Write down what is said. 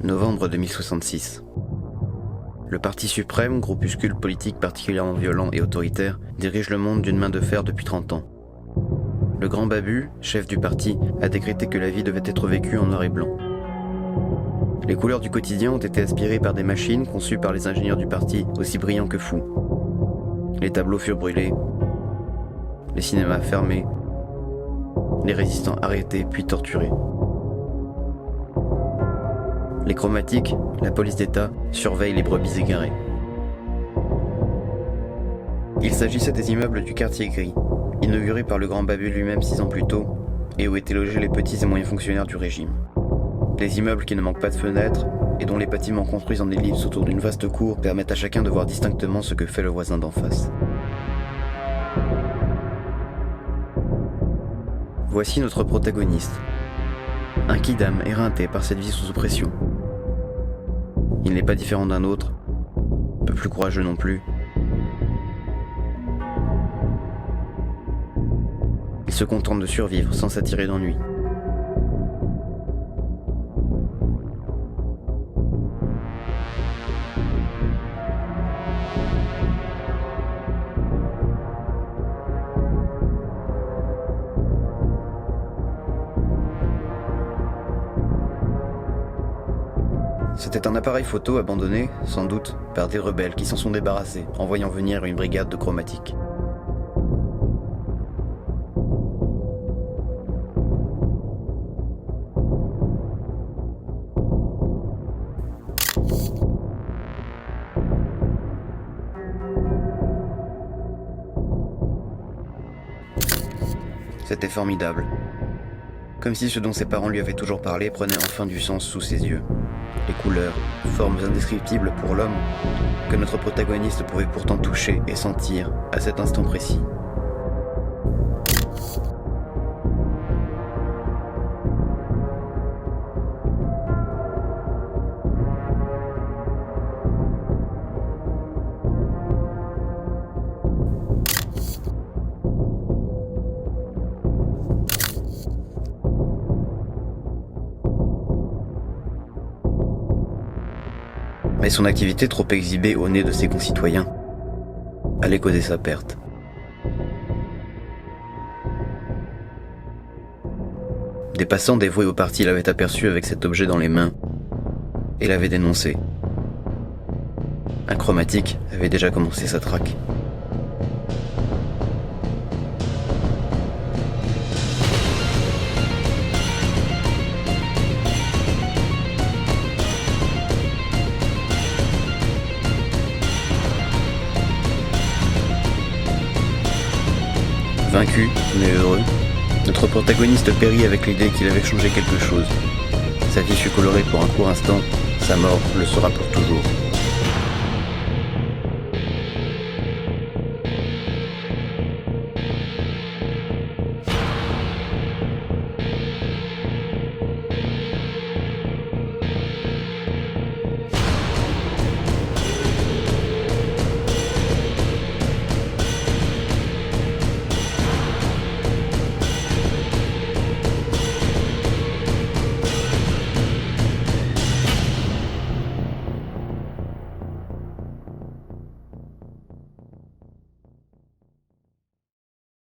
Novembre 2066. Le Parti suprême, groupuscule politique particulièrement violent et autoritaire, dirige le monde d'une main de fer depuis 30 ans. Le grand Babu, chef du parti, a décrété que la vie devait être vécue en noir et blanc. Les couleurs du quotidien ont été aspirées par des machines conçues par les ingénieurs du parti, aussi brillants que fous. Les tableaux furent brûlés, les cinémas fermés, les résistants arrêtés puis torturés. Les chromatiques, la police d'État, surveillent les brebis égarées. Il s'agissait des immeubles du quartier gris, inaugurés par le grand Babu lui-même 6 ans plus tôt, et où étaient logés les petits et moyens fonctionnaires du régime. Des immeubles qui ne manquent pas de fenêtres, et dont les bâtiments construits en ellipse autour d'une vaste cour permettent à chacun de voir distinctement ce que fait le voisin d'en face. Voici notre protagoniste. Un kidam éreinté par cette vie sous oppression. Il n'est pas différent d'un autre, peu plus courageux non plus. Il se contente de survivre sans s'attirer d'ennui. C'était un appareil photo abandonné, sans doute, par des rebelles qui s'en sont débarrassés en voyant venir une brigade de chromatiques. C'était formidable. Comme si ce dont ses parents lui avaient toujours parlé prenait enfin du sens sous ses yeux. Les couleurs, formes indescriptibles pour l'homme, que notre protagoniste pouvait pourtant toucher et sentir à cet instant précis. Mais son activité trop exhibée au nez de ses concitoyens allait causer sa perte. Des passants dévoués au parti l'avaient aperçu avec cet objet dans les mains et l'avaient dénoncé. Un chromatique avait déjà commencé sa traque. Vaincu, mais heureux, notre protagoniste périt avec l'idée qu'il avait changé quelque chose. Sa vie fut colorée pour un court instant, sa mort le sera pour toujours.